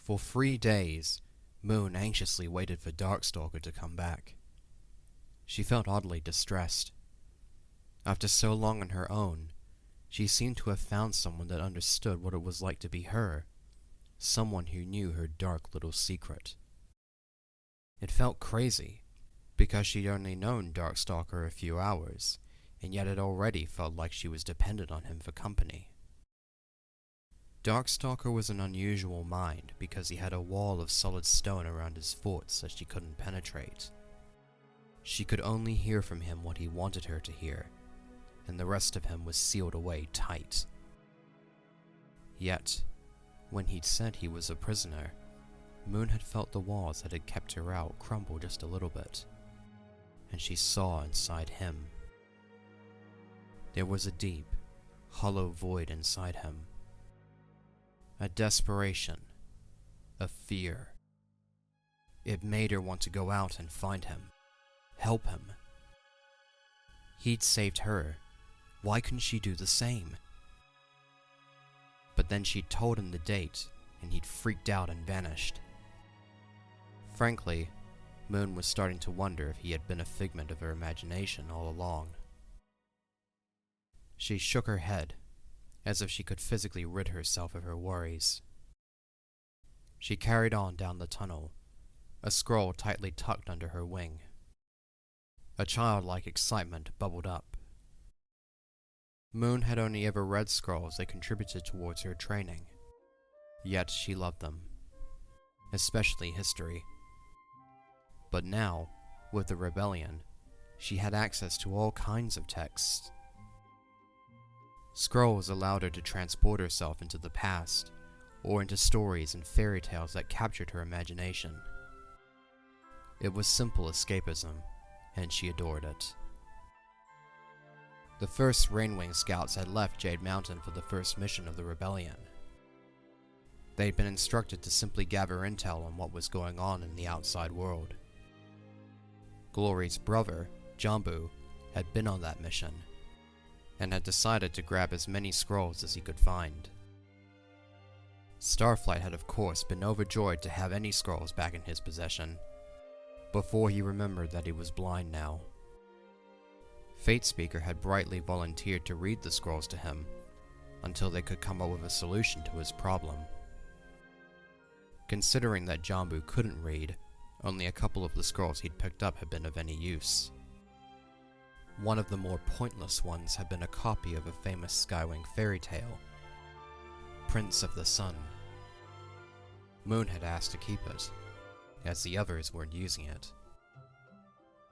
For 3 days, Moon anxiously waited for Darkstalker to come back. She felt oddly distressed. After so long on her own, she seemed to have found someone that understood what it was like to be her, someone who knew her dark little secret. It felt crazy, because she'd only known Darkstalker a few hours, and yet it already felt like she was dependent on him for company. Darkstalker was an unusual mind because he had a wall of solid stone around his forts that she couldn't penetrate. She could only hear from him what he wanted her to hear, and the rest of him was sealed away tight. Yet, when he'd said he was a prisoner, Moon had felt the walls that had kept her out crumble just a little bit, and she saw inside him. There was a deep, hollow void inside him. A desperation, a fear. It made her want to go out and find him, help him. He'd saved her. Why couldn't she do the same? But then she'd told him the date, and he'd freaked out and vanished. Frankly, Moon was starting to wonder if he had been a figment of her imagination all along. She shook her head, as if she could physically rid herself of her worries. She carried on down the tunnel, a scroll tightly tucked under her wing. A childlike excitement bubbled up. Moon had only ever read scrolls that contributed towards her training, yet she loved them, especially history. But now, with the rebellion, she had access to all kinds of texts. Scrolls allowed her to transport herself into the past, or into stories and fairy tales that captured her imagination. It was simple escapism, and she adored it. The first Rainwing Scouts had left Jade Mountain for the first mission of the rebellion. They'd been instructed to simply gather intel on what was going on in the outside world. Glory's brother, Jambu, had been on that mission, and had decided to grab as many scrolls as he could find. Starflight had of course been overjoyed to have any scrolls back in his possession, before he remembered that he was blind now. Fatespeaker had brightly volunteered to read the scrolls to him, until they could come up with a solution to his problem. Considering that Jambu couldn't read, only a couple of the scrolls he'd picked up had been of any use. One of the more pointless ones had been a copy of a famous Skywing fairy tale, Prince of the Sun. Moon had asked to keep it, as the others weren't using it.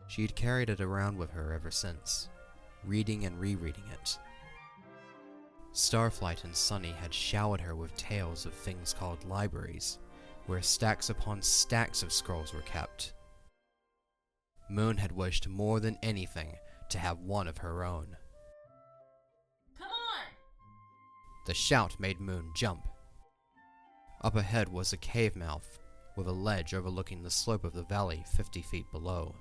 She'd carried it around with her ever since, reading and rereading it. Starflight and Sunny had showered her with tales of things called libraries, where stacks upon stacks of scrolls were kept. Moon had wished more than anything to have one of her own. Come on! The shout made Moon jump. Up ahead was a cave mouth, with a ledge overlooking the slope of the valley 50 feet below.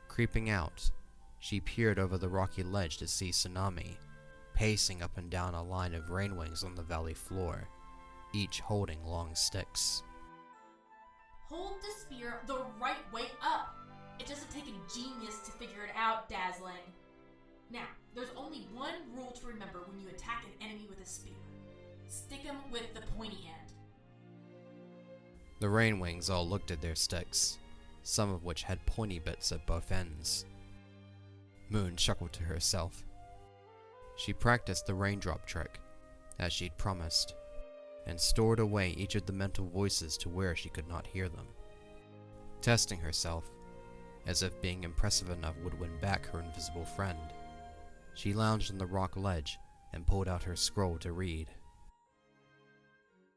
Creeping out, she peered over the rocky ledge to see Tsunami, pacing up and down a line of rainwings on the valley floor, each holding long sticks. Hold the spear the right way up! It doesn't take a genius to figure it out, Dazzling. Now, there's only one rule to remember when you attack an enemy with a spear. Stick him with the pointy end. The rainwings all looked at their sticks, some of which had pointy bits at both ends. Moon chuckled to herself. She practiced the raindrop trick, as she'd promised, and stored away each of the mental voices to where she could not hear them. Testing herself, as if being impressive enough would win back her invisible friend, she lounged on the rock ledge and pulled out her scroll to read.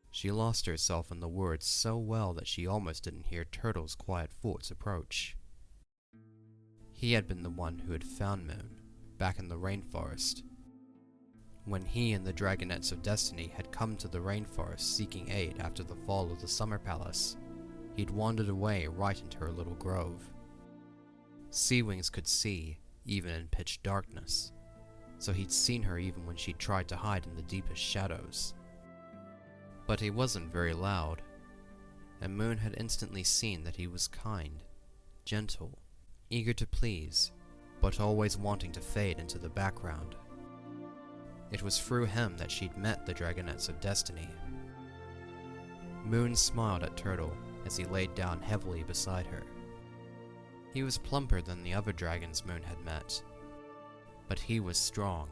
She lost herself in the words so well that she almost didn't hear Turtle's quiet thoughts approach. He had been the one who had found Moon, back in the rainforest. When he and the Dragonettes of Destiny had come to the rainforest seeking aid after the fall of the Summer Palace, he'd wandered away right into her little grove. Seawings could see, even in pitch darkness, so he'd seen her even when she tried to hide in the deepest shadows. But he wasn't very loud, and Moon had instantly seen that he was kind, gentle, eager to please, but always wanting to fade into the background. It was through him that she'd met the Dragonettes of Destiny. Moon smiled at Turtle as he laid down heavily beside her. He was plumper than the other dragons Moon had met, but he was strong.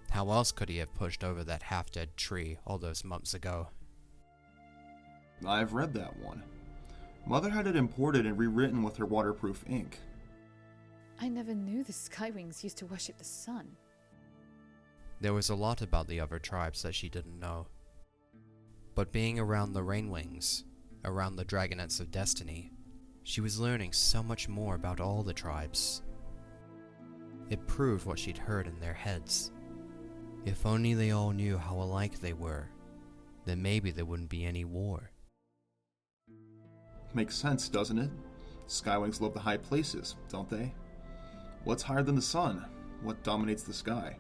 How else could he have pushed over that half-dead tree all those months ago? I've read that one. Mother had it imported and rewritten with her waterproof ink. I never knew the Skywings used to worship the sun. There was a lot about the other tribes that she didn't know. But being around the Rainwings, around the Dragonettes of Destiny, she was learning so much more about all the tribes. It proved what she'd heard in their heads. If only they all knew how alike they were, then maybe there wouldn't be any war. Makes sense, doesn't it? Skywings love the high places, don't they? What's higher than the sun? What dominates the sky?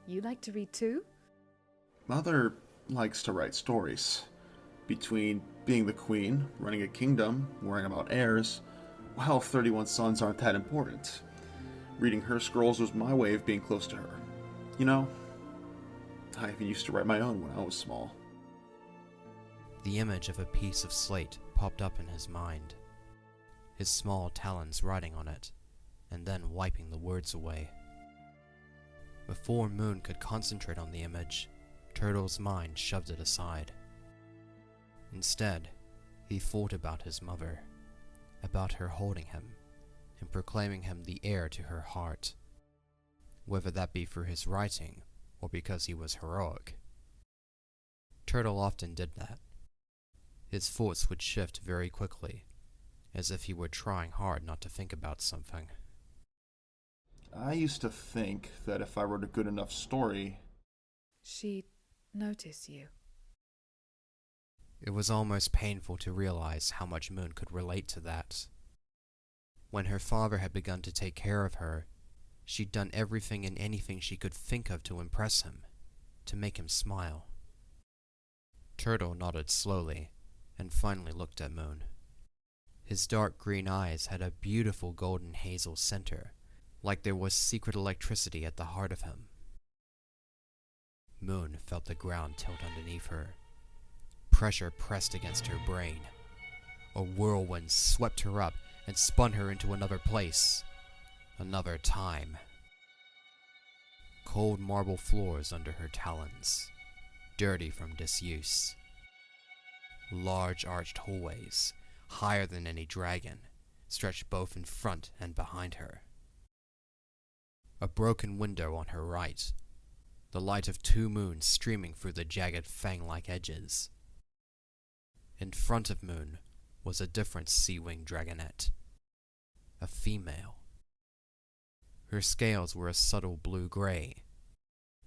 You like to read too? Mother likes to write stories. Between being the queen, running a kingdom, worrying about heirs, well, 31 sons aren't that important. Reading her scrolls was my way of being close to her. You know, I even used to write my own when I was small. The image of a piece of slate popped up in his mind, his small talons writing on it, and then wiping the words away. Before Moon could concentrate on the image, Turtle's mind shoved it aside. Instead, he thought about his mother, about her holding him, and proclaiming him the heir to her heart, whether that be through his writing or because he was heroic. Turtle often did that. His thoughts would shift very quickly, as if he were trying hard not to think about something. I used to think that if I wrote a good enough story, She'd notice you. It was almost painful to realize how much Moon could relate to that. When her father had begun to take care of her, she'd done everything and anything she could think of to impress him, to make him smile. Turtle nodded slowly, and finally looked at Moon. His dark green eyes had a beautiful golden hazel center, like there was secret electricity at the heart of him. Moon felt the ground tilt underneath her. Pressure pressed against her brain. A whirlwind swept her up and spun her into another place, another time. Cold marble floors under her talons, dirty from disuse. Large arched hallways, higher than any dragon, stretched both in front and behind her. A broken window on her right, the light of 2 moons streaming through the jagged fang-like edges. In front of Moon was a different sea-winged dragonette, a female. Her scales were a subtle blue-gray,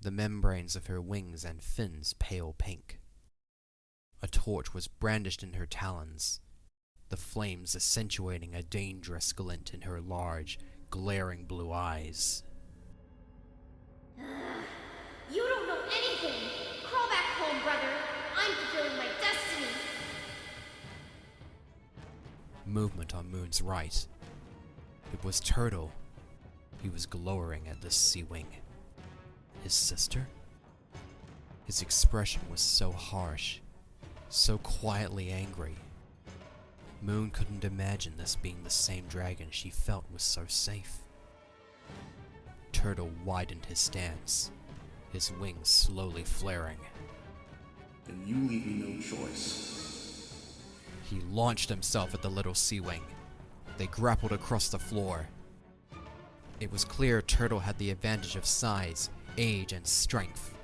the membranes of her wings and fins pale pink. A torch was brandished in her talons, the flames accentuating a dangerous glint in her large, glaring blue eyes. You don't know anything! Crawl back home, brother! I'm fulfilling my destiny! Movement on Moon's right. It was Turtle. He was glowering at this sea-wing. His sister? His expression was so harsh, so quietly angry. Moon couldn't imagine this being the same dragon she felt was so safe. Turtle widened his stance, his wings slowly flaring. then you leave me no choice. He launched himself at the little sea-wing. They grappled across the floor. It was clear Turtle had the advantage of size, age, and strength.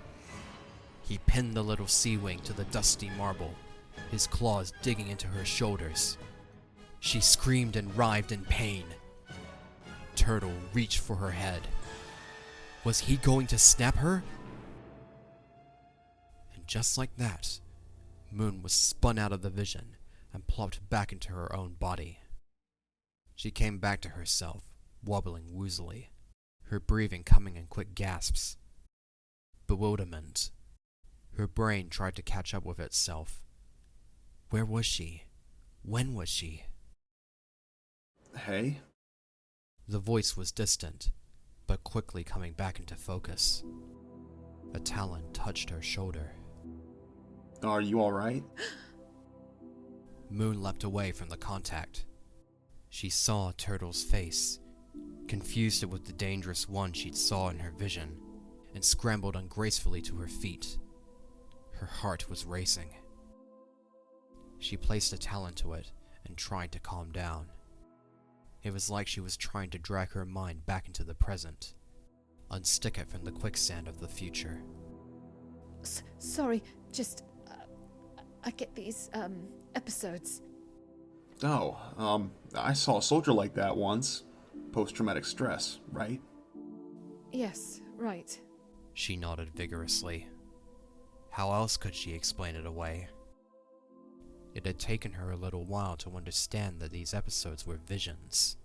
He pinned the little sea-wing to the dusty marble, his claws digging into her shoulders. She screamed and writhed in pain. Turtle reached for her head. Was he going to snap her? And just like that, Moon was spun out of the vision and plopped back into her own body. She came back to herself, wobbling woozily, her breathing coming in quick gasps. Bewilderment. Her brain tried to catch up with itself. Where was she? When was she? Hey? The voice was distant, but quickly coming back into focus. A talon touched her shoulder. Are you alright? Moon leapt away from the contact. She saw Turtle's face, confused it with the dangerous one she'd saw in her vision, and scrambled ungracefully to her feet. Her heart was racing. She placed a talon to it and tried to calm down. It was like she was trying to drag her mind back into the present, unstick it from the quicksand of the future. Sorry, just... I get these, episodes. Oh, I saw a soldier like that once. Post-traumatic stress, right? Yes, right. She nodded vigorously. How else could she explain it away? It had taken her a little while to understand that these episodes were visions.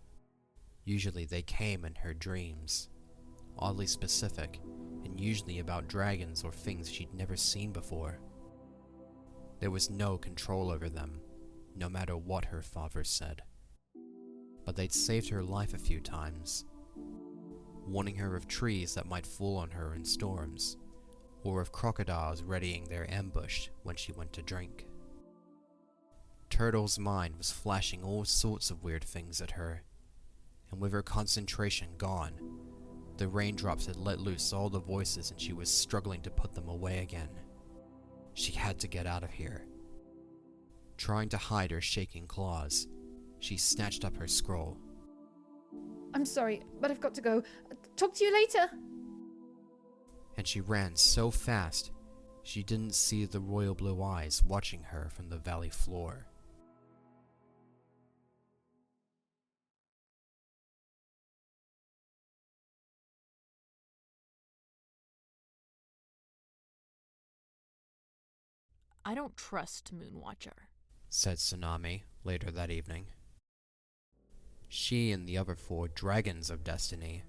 Usually they came in her dreams, oddly specific, and usually about dragons or things she'd never seen before. There was no control over them, no matter what her father said. But they'd saved her life a few times, warning her of trees that might fall on her in storms, or of crocodiles readying their ambush when she went to drink. Turtle's mind was flashing all sorts of weird things at her, and with her concentration gone, the raindrops had let loose all the voices and she was struggling to put them away again. She had to get out of here. Trying to hide her shaking claws, she snatched up her scroll. I'm sorry, but I've got to go. Talk to you later. And she ran so fast, she didn't see the royal blue eyes watching her from the valley floor. I don't trust Moonwatcher, said Tsunami later that evening. She and the other 4 dragons of destiny,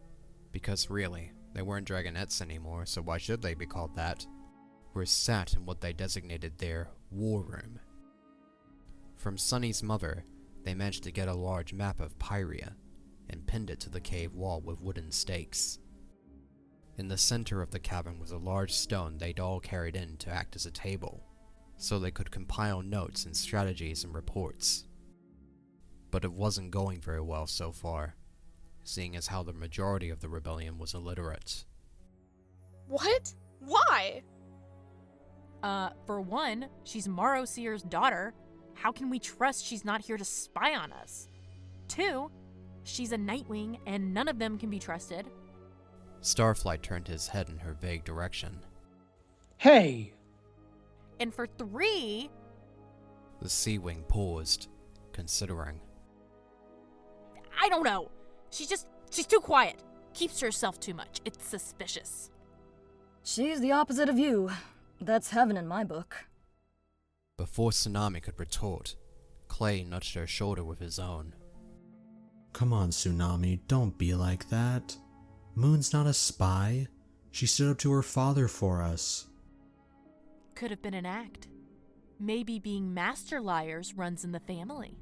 because really, they weren't dragonettes anymore, so why should they be called that, were sat in what they designated their war room. From Sunny's mother, they managed to get a large map of Pyria, and pinned it to the cave wall with wooden stakes. In the center of the cavern was a large stone they'd all carried in to act as a table, so they could compile notes and strategies and reports. But it wasn't going very well so far, seeing as how the majority of the rebellion was illiterate. What? Why? For one, she's Morrowseer's daughter. How can we trust she's not here to spy on us? 2, she's a Nightwing and none of them can be trusted. Starflight turned his head in her vague direction. Hey! And for 3... The Sea-Wing paused, considering. I don't know. She's too quiet. Keeps to herself too much. It's suspicious. She's the opposite of you. That's heaven in my book. Before Tsunami could retort, Clay nudged her shoulder with his own. Come on, Tsunami, don't be like that. Moon's not a spy. She stood up to her father for us. Could have been an act. Maybe being master liars runs in the family.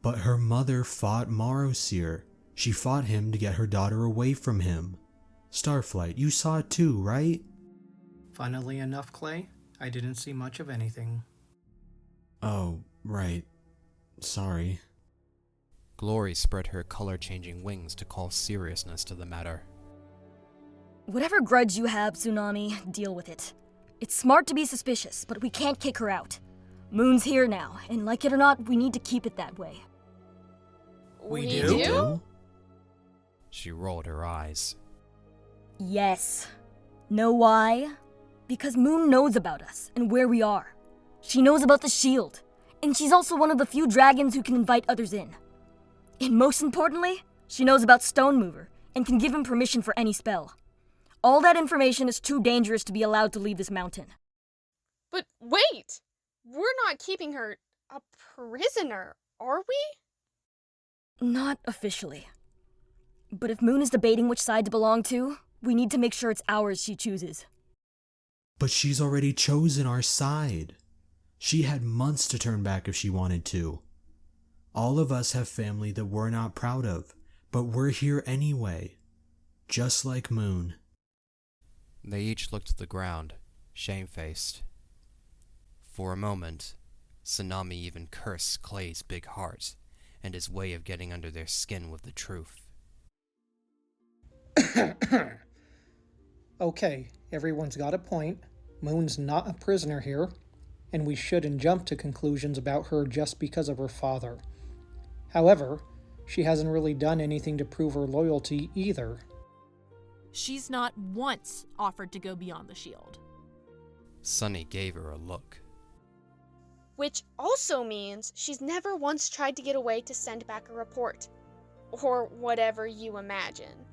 But her mother fought Morrowseer. She fought him to get her daughter away from him. Starflight, you saw it too, right? Funnily enough, Clay, I didn't see much of anything. Oh, right. Sorry. Glory spread her color-changing wings to call seriousness to the matter. Whatever grudge you have, Tsunami, deal with it. It's smart to be suspicious, but we can't kick her out. Moon's here now, and like it or not, we need to keep it that way. We do? She rolled her eyes. Yes. Know why? Because Moon knows about us and where we are. She knows about the shield, and she's also one of the few dragons who can invite others in. And most importantly, she knows about Stone Mover and can give him permission for any spell. All that information is too dangerous to be allowed to leave this mountain. But wait! We're not keeping her a prisoner, are we? Not officially. But if Moon is debating which side to belong to, we need to make sure it's ours she chooses. But she's already chosen our side. She had months to turn back if she wanted to. All of us have family that we're not proud of, but we're here anyway. Just like Moon. They each looked at the ground, shamefaced. For a moment, Tsunami even cursed Clay's big heart and his way of getting under their skin with the truth. Okay, everyone's got a point. Moon's not a prisoner here, and we shouldn't jump to conclusions about her just because of her father. However, she hasn't really done anything to prove her loyalty either. She's not once offered to go beyond the shield. Sunny gave her a look. Which also means she's never once tried to get away to send back a report. Or whatever you imagine.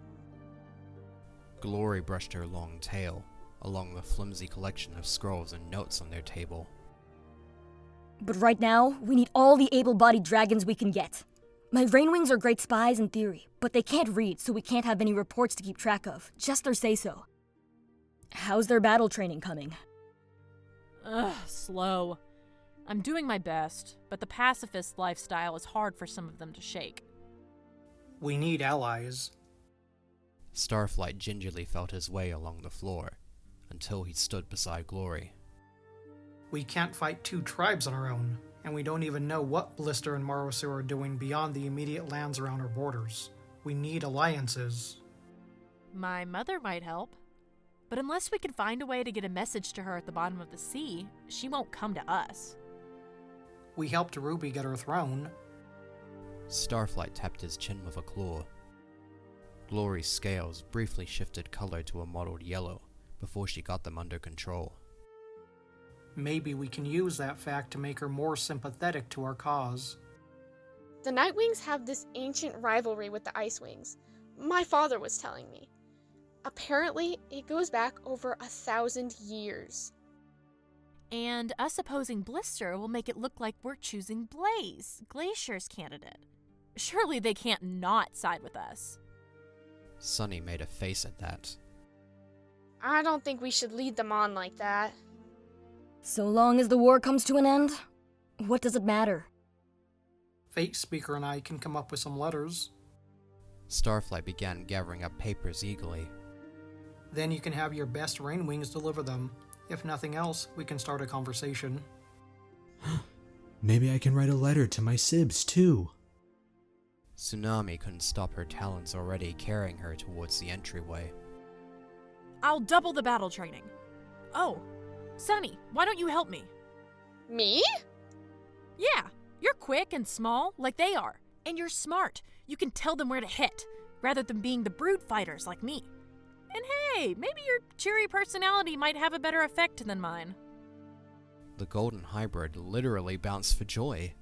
Glory brushed her long tail along the flimsy collection of scrolls and notes on their table. But right now, we need all the able-bodied dragons we can get. My Rainwings are great spies in theory, but they can't read, so we can't have any reports to keep track of. Just their say-so. How's their battle training coming? Slow. I'm doing my best, but the pacifist lifestyle is hard for some of them to shake. We need allies. Starflight gingerly felt his way along the floor, until he stood beside Glory. We can't fight two tribes on our own, and we don't even know what Blister and Morrowseer are doing beyond the immediate lands around our borders. We need alliances. My mother might help. But unless we can find a way to get a message to her at the bottom of the sea, she won't come to us. We helped Ruby get her throne. Starflight tapped his chin with a claw. Glory's scales briefly shifted color to a mottled yellow before she got them under control. Maybe we can use that fact to make her more sympathetic to our cause. The Nightwings have this ancient rivalry with the Icewings. My father was telling me. Apparently, it goes back over 1,000 years. And us opposing Blister will make it look like we're choosing Blaze, Glacier's candidate. Surely they can't not side with us. Sunny made a face at that. I don't think we should lead them on like that. So long as the war comes to an end, what does it matter? Fate Speaker and I can come up with some letters. Starflight began gathering up papers eagerly. Then you can have your best Rainwings deliver them. If nothing else, we can start a conversation. Maybe I can write a letter to my Sibs, too. Tsunami couldn't stop her talons already carrying her towards the entryway. I'll double the battle training. Oh, Sunny, why don't you help me? Me? Yeah, you're quick and small like they are, and you're smart. You can tell them where to hit, rather than being the brood fighters like me. And hey, maybe your cheery personality might have a better effect than mine. The golden hybrid literally bounced for joy.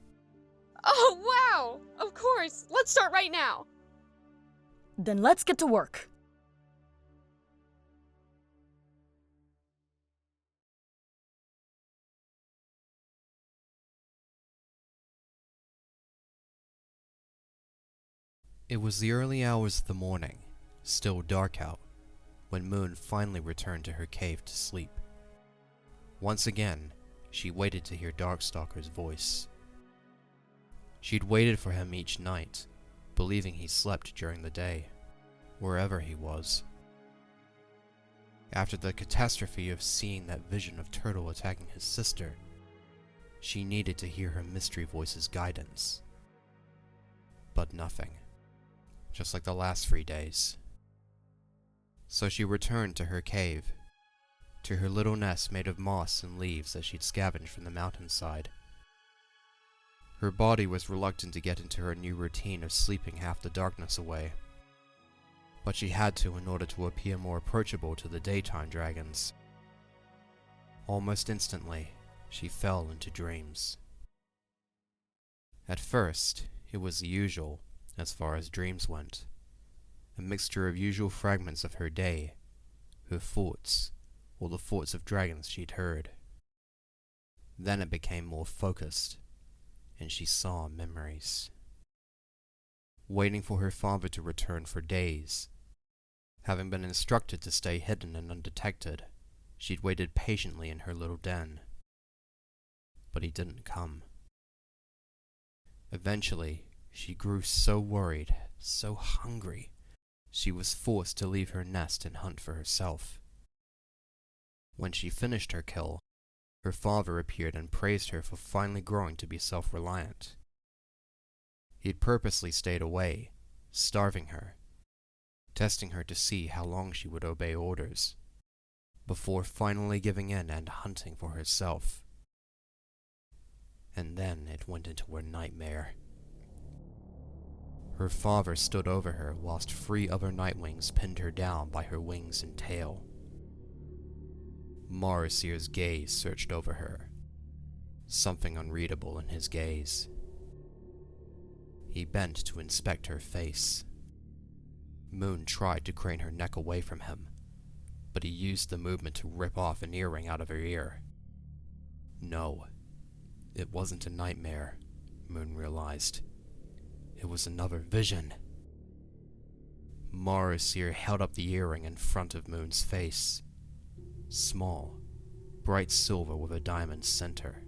Oh, wow! Of course! Let's start right now! Then let's get to work. It was the early hours of the morning, still dark out, when Moon finally returned to her cave to sleep. Once again, she waited to hear Darkstalker's voice. She'd waited for him each night, believing he slept during the day, wherever he was. After the catastrophe of seeing that vision of Turtle attacking his sister, she needed to hear her mystery voice's guidance. But nothing. Just like the last 3 days. So she returned to her cave, to her little nest made of moss and leaves that she'd scavenged from the mountainside. Her body was reluctant to get into her new routine of sleeping half the darkness away, but she had to in order to appear more approachable to the daytime dragons. Almost instantly, she fell into dreams. At first, it was the usual, as far as dreams went. A mixture of usual fragments of her day, her thoughts, or the thoughts of dragons she'd heard. Then it became more focused, and she saw memories. Waiting for her father to return for days. Having been instructed to stay hidden and undetected, she'd waited patiently in her little den. but he didn't come. Eventually, she grew so worried, so hungry, she was forced to leave her nest and hunt for herself. When she finished her kill, her father appeared and praised her for finally growing to be self-reliant. He'd purposely stayed away, starving her, testing her to see how long she would obey orders, before finally giving in and hunting for herself. And then it went into her nightmare. Her father stood over her whilst 3 other Nightwings pinned her down by her wings and tail. Morrowseer's gaze searched over her, something unreadable in his gaze. He bent to inspect her face. Moon tried to crane her neck away from him, but he used the movement to rip off an earring out of her ear. No, it wasn't a nightmare, Moon realized. It was another vision. Morrowseer held up the earring in front of Moon's face. Small, bright silver with a diamond center.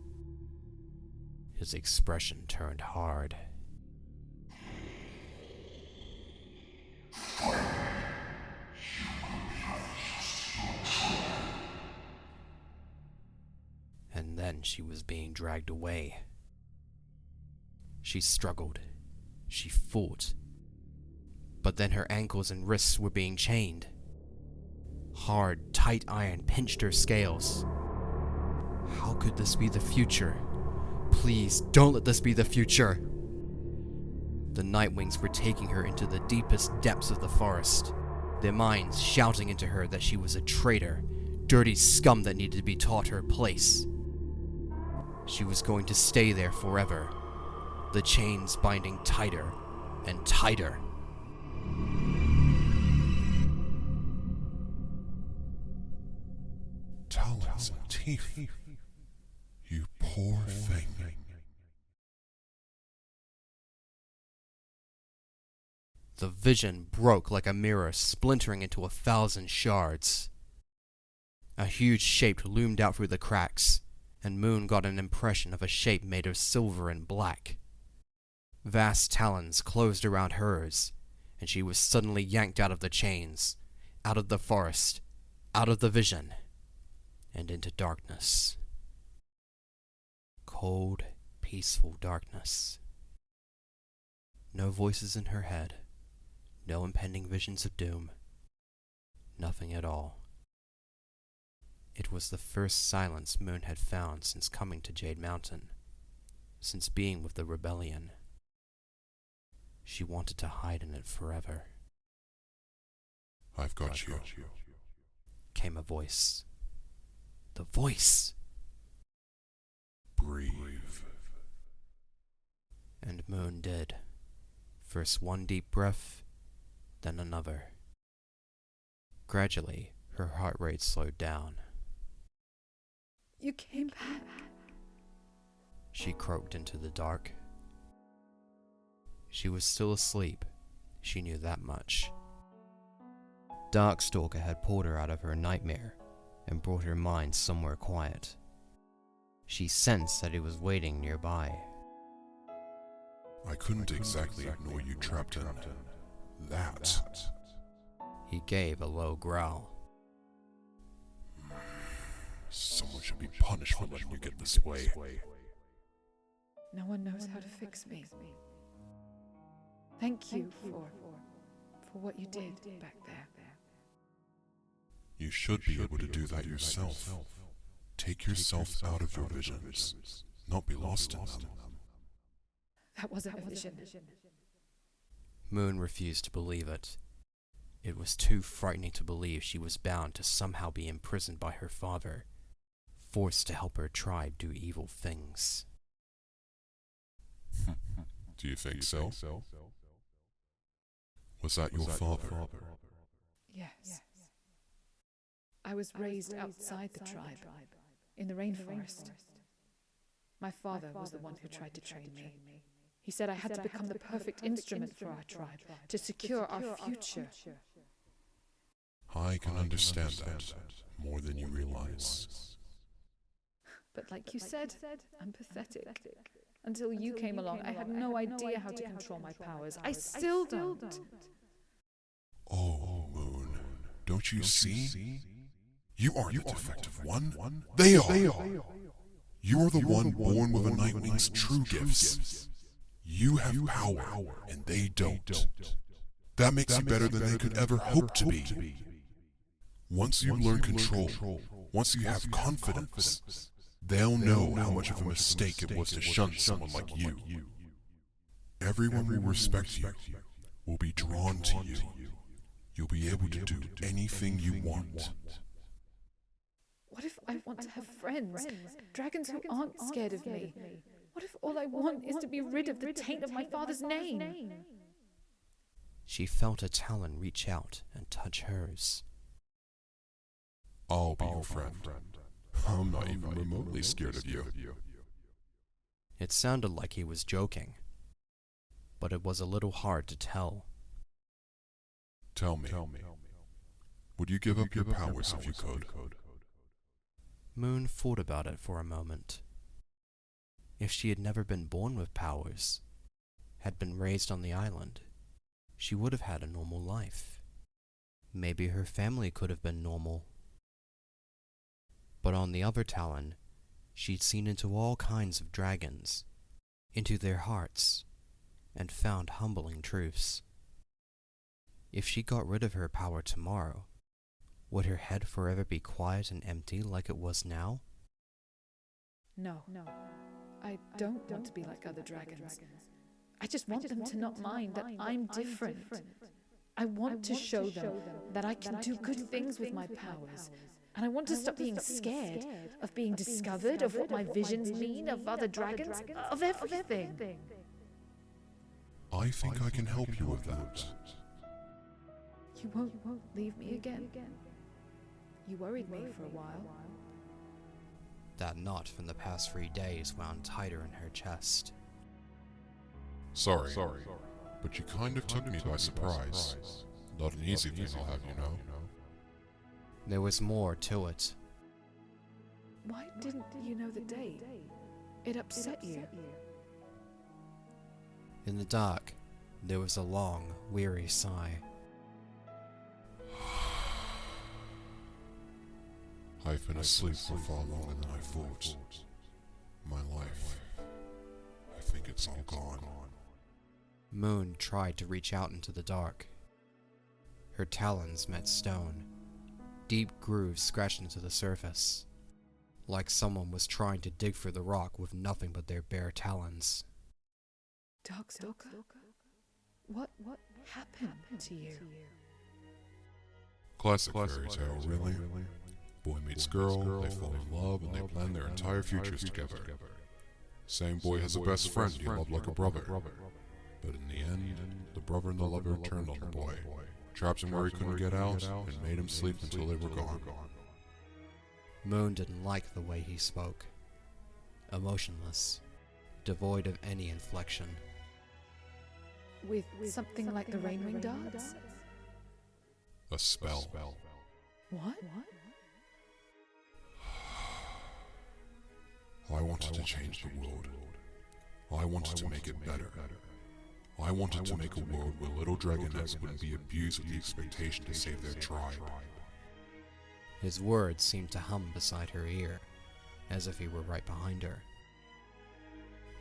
His expression turned hard. And then she was being dragged away. She struggled. She fought. But then her ankles and wrists were being chained. Hard, tight iron pinched her scales. How could this be the future? Please, don't let this be the future! The Nightwings were taking her into the deepest depths of the forest, their minds shouting into her that she was a traitor, dirty scum that needed to be taught her place. She was going to stay there forever, the chains binding tighter and tighter. Talons and teeth. You poor thing. The vision broke like a mirror, splintering into 1,000 shards. A huge shape loomed out through the cracks, and Moon got an impression of a shape made of silver and black. Vast talons closed around hers, and she was suddenly yanked out of the chains, out of the forest, out of the vision, and into darkness. Cold, peaceful darkness. No voices in her head, no impending visions of doom, nothing at all. It was the first silence Moon had found since coming to Jade Mountain, since being with the rebellion. She wanted to hide in it forever. I've got you. Came a voice. The voice! Breathe. And Moon did. First one deep breath, then another. Gradually, her heart rate slowed down. You came back. She croaked into the dark. She was still asleep, she knew that much. Darkstalker had pulled her out of her nightmare and brought her mind somewhere quiet. She sensed that he was waiting nearby. I couldn't exactly ignore you trapped in that. He gave a low growl. Someone should be punished for letting you get this way. No one knows how to fix me. Thank you for what you did back there. You should be able to do that yourself. Take yourself out of your visions, not be lost in them. That wasn't a vision. Moon refused to believe it. It was too frightening to believe she was bound to somehow be imprisoned by her father, forced to help her tribe do evil things. Do you think so? Was that your father? Yes. I was raised outside the tribe, in the rainforest. My father was the one who tried to train me. He said I had to become the perfect instrument for our tribe, to secure our future. I can understand that more than you realize. But like you said, I'm pathetic. Until you came along, I had no idea how to control my powers. I still don't. Oh, Moon, don't you see? You aren't the defective one. They are. You are the one born with a Nightwing's true gifts. You have power, and they don't. That makes you better than they could ever hope to be. Once you learn control, once you have confidence, they'll know how much of a mistake it was to shun someone like you. Everyone will respect you, will be drawn to you. You'll be able to do anything you want. What if I want to have friends? Dragons who aren't scared of me? What if all I want is to be rid of the taint of my father's name? She felt a talon reach out and touch hers. I'll be your friend. I'm not even remotely scared of you. It sounded like he was joking, but it was a little hard to tell. Tell me, would you give up your powers if you could? Moon thought about it for a moment. If she had never been born with powers, had been raised on the island, she would have had a normal life. Maybe her family could have been normal. But on the other Talon, she'd seen into all kinds of dragons, into their hearts, and found humbling truths. If she got rid of her power tomorrow, would her head forever be quiet and empty like it was now? No. I don't want to be like other dragons. I just want them to not mind that I'm different. I want to show them that I can do good things with my powers. And I want to stop being scared of being discovered, of what my visions mean, of other dragons, of everything. I think I can help you with that. You won't leave me again? You worried me for a while. That knot from the past 3 days wound tighter in her chest. Sorry, but you kind of took me by surprise. Not an easy thing, I'll have you know. There was more to it. Why didn't you know the date? It upset you. In the dark, there was a long, weary sigh. I've been asleep for far longer than I thought. My life, I think it's all gone. Moon tried to reach out into the dark. Her talons met stone. Deep grooves scratched into the surface, like someone was trying to dig for the rock with nothing but their bare talons. Darkstalker? What happened to you? Classic fairy tale, really. Boy meets girl, they fall in love, and they plan their entire futures together. Same boy has a best friend he loved like a brother. But in the end, the brother and the lover turned on the boy, trapped him where he couldn't get out, and made him sleep until they were gone. Moon didn't like the way he spoke. Emotionless, devoid of any inflection. With something like the Rainwing darts? A spell. What? I wanted to change the world. I wanted to make it better. I wanted to make a world where little dragonettes wouldn't be abused with the expectation to save their tribe. His words seemed to hum beside her ear, as if he were right behind her.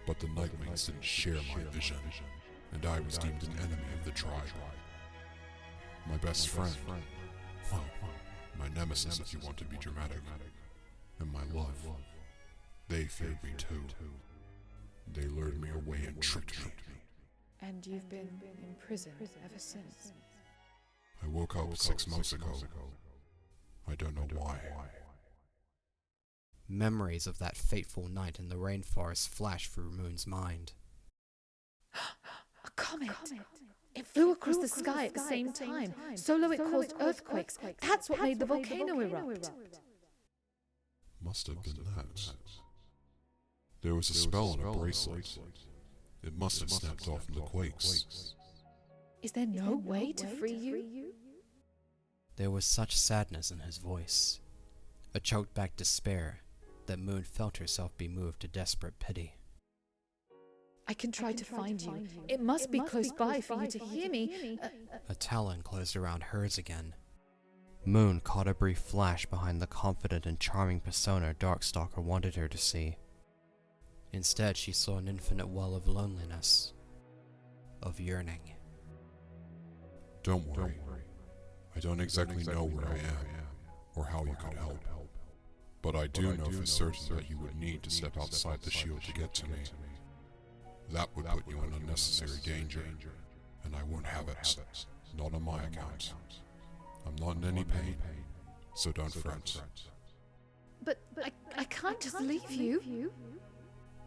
But the Nightwings didn't share my vision, and I was deemed an enemy of the tribe. My best friend, well, my nemesis if you want to be dramatic, and my love, they feared me too. They lured me away and tricked me. And you've been in prison ever since? I woke up 6 months ago. I don't know why. Memories of that fateful night in the rainforest flashed through Moon's mind. A comet! It flew across the sky at the same time. Solo it caused earthquakes. That's what made the volcano erupt. Must have been that. There was a spell on a bracelet. It must have snapped off from the quakes. Is there no way to free you? There was such sadness in his voice, a choked-back despair that Moon felt herself be moved to desperate pity. I can try to find you. It must be close by for you to hear me. A talon closed around hers again. Moon caught a brief flash behind the confident and charming persona Darkstalker wanted her to see. Instead, she saw an infinite well of loneliness, of yearning. Don't worry. I don't exactly know where I am, or how you could help. But I do know for certain that you would need to step outside the shield to get to me. That would put you in unnecessary danger, and I won't have it. Not on my account. I'm not in any pain, so don't fret. But I can't just leave you.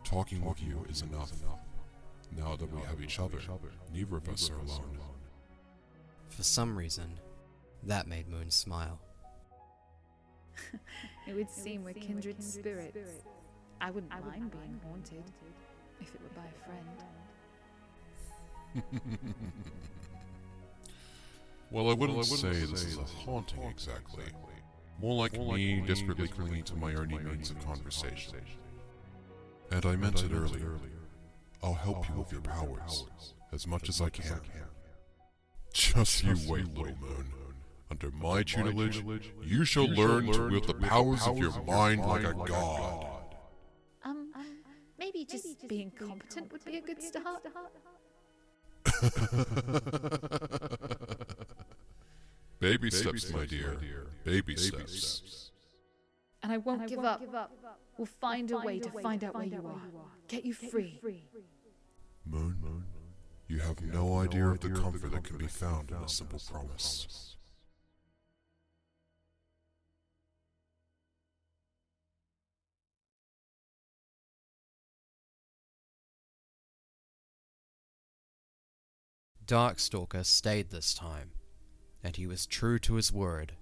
Talking with you is enough. Now that we have each other, neither of us are alone. For some reason, that made Moon smile. It would seem we're kindred spirits. I wouldn't mind being haunted, if it were by a friend. Well, I wouldn't say this is a haunting exactly. More like me desperately clinging to my only means of conversation. And I meant it earlier. I'll help you with your powers, as much as I can. Just you wait, little Moon. Under my tutelage, you shall learn to wield the powers of your mind like a god. Maybe just being competent would be a good start. Baby steps, my dear. Baby steps. And I won't give up. We'll find a way to find out where you are. Get you free. Moon, you have no idea of the comfort that can be found in a simple promise. Darkstalker stayed this time, and he was true to his word.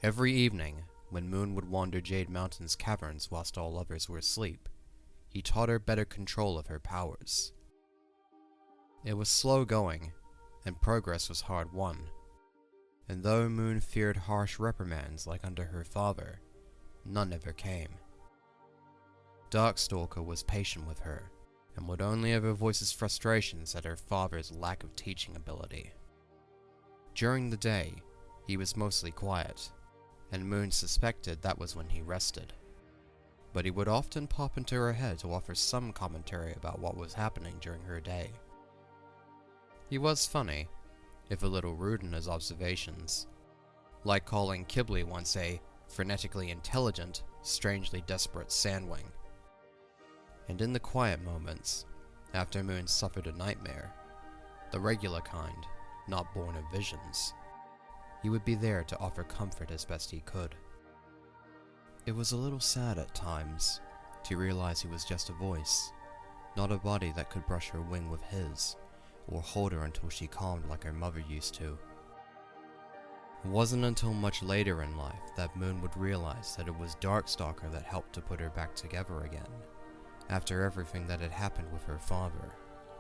Every evening, when Moon would wander Jade Mountain's caverns whilst all others were asleep, he taught her better control of her powers. It was slow going, and progress was hard won, and though Moon feared harsh reprimands like under her father, none ever came. Darkstalker was patient with her, and would only ever voice his frustrations at her father's lack of teaching ability. During the day, he was mostly quiet, and Moon suspected that was when he rested. But he would often pop into her head to offer some commentary about what was happening during her day. He was funny, if a little rude in his observations, like calling Kibble once a frenetically intelligent, strangely desperate sandwing. And in the quiet moments, after Moon suffered a nightmare, the regular kind, not born of visions, he would be there to offer comfort as best he could. It was a little sad at times to realize he was just a voice, not a body that could brush her wing with his, or hold her until she calmed like her mother used to. It wasn't until much later in life that Moon would realize that it was Darkstalker that helped to put her back together again, after everything that had happened with her father,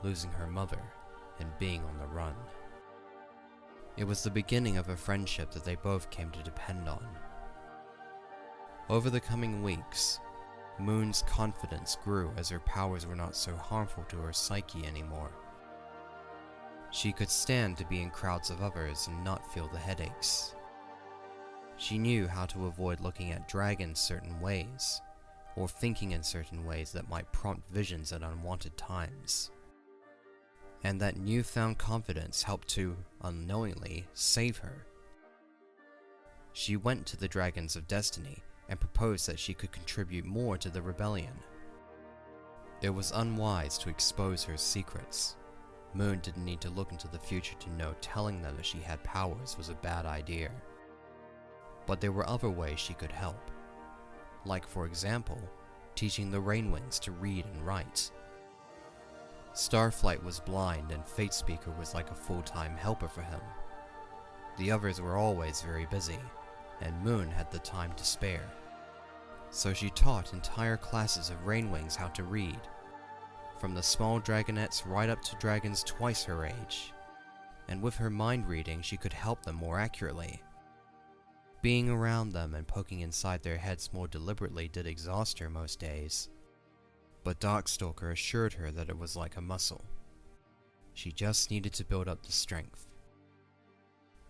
losing her mother, and being on the run. It was the beginning of a friendship that they both came to depend on. Over the coming weeks, Moon's confidence grew as her powers were not so harmful to her psyche anymore. She could stand to be in crowds of others and not feel the headaches. She knew how to avoid looking at dragons certain ways, or thinking in certain ways that might prompt visions at unwanted times. And that newfound confidence helped to, unknowingly, save her. She went to the Dragons of Destiny and proposed that she could contribute more to the rebellion. It was unwise to expose her secrets. Moon didn't need to look into the future to know telling them that she had powers was a bad idea. But there were other ways she could help. Like, for example, teaching the Rainwings to read and write. Starflight was blind and Fatespeaker was like a full-time helper for him. The others were always very busy, and Moon had the time to spare. So she taught entire classes of Rainwings how to read, from the small dragonettes right up to dragons twice her age, and with her mind reading she could help them more accurately. Being around them and poking inside their heads more deliberately did exhaust her most days, but Darkstalker assured her that it was like a muscle. She just needed to build up the strength.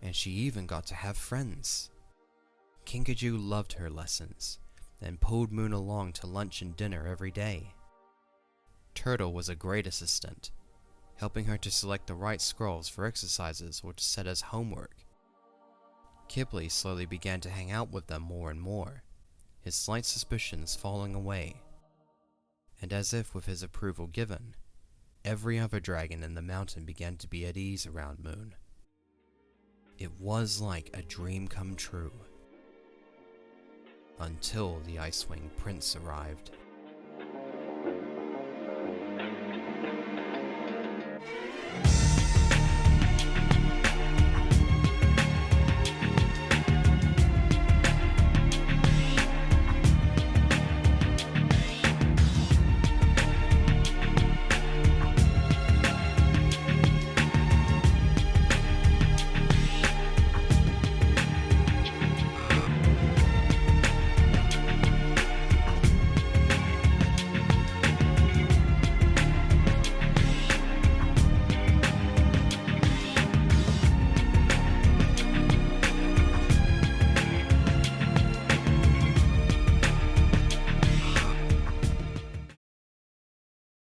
And she even got to have friends. Kinkajou loved her lessons, and pulled Moon along to lunch and dinner every day. Turtle was a great assistant, helping her to select the right scrolls for exercises or to set as homework. Kibbley slowly began to hang out with them more and more, his slight suspicions falling away. And as if with his approval given, every other dragon in the mountain began to be at ease around Moon. It was like a dream come true. Until the Icewind Prince arrived.